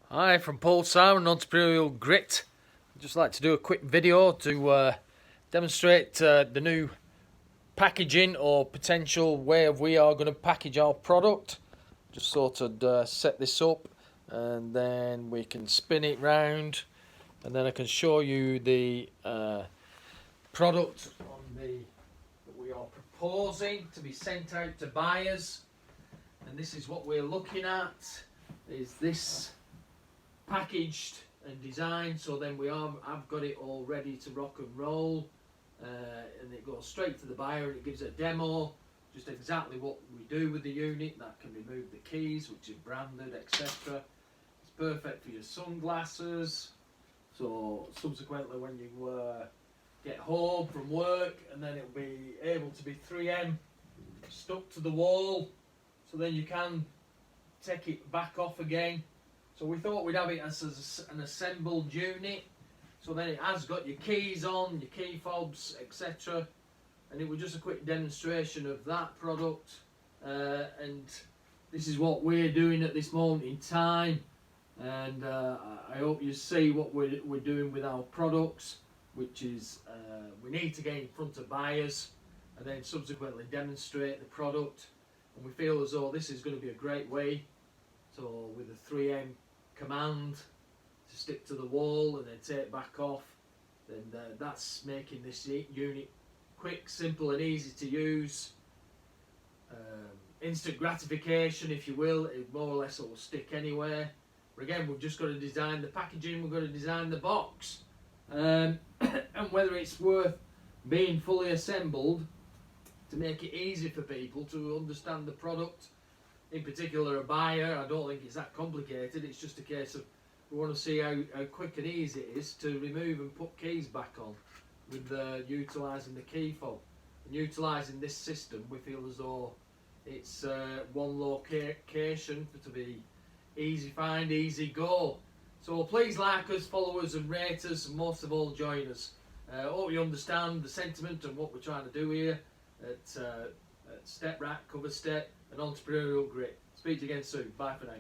Hi, from Paul Simon, Entrepreneurial Grit. I'd just like to do a quick video to demonstrate the new packaging or potential way we are going to package our product. Just sort of set this up and then we can spin it round and then I can show you the product that we are proposing to be sent out to buyers. And this is what we're looking at, is this packaged and designed, so then I've got it all ready to rock and roll, and it goes straight to the buyer and it gives a demo just exactly what we do with the unit. That can remove the keys, which is branded, etc. It's perfect for your sunglasses, so subsequently when you get home from work, and then it'll be able to be 3M stuck to the wall, so then you can take it back off again. So we thought we'd have it as an assembled unit, so then it has got your keys on, your key fobs, etc. And it was just a quick demonstration of that product, and this is what we're doing at this moment in time. And I hope you see what we're doing with our products, which is we need to get in front of buyers and then subsequently demonstrate the product. And we feel as though this is going to be a great way, so with a 3M command to stick to the wall and then take back off, then that's making this unit quick, simple and easy to use. Instant gratification, if you will. It more or less will stick anywhere. But again, we've just got to design the packaging, we've got to design the box, and whether it's worth being fully assembled to make it easy for people to understand the product. In particular, a buyer, I don't think it's that complicated. It's just a case of we want to see how quick and easy it is to remove and put keys back on with utilising the key fob. And utilising this system, we feel as though it's one location to be easy find, easy go. So please like us, follow us and rate us, and most of all join us. Hope you understand the sentiment and what we're trying to do here at StepRack, Cover Step and Entrepreneurial Grit. Speak to you again soon. Bye for now.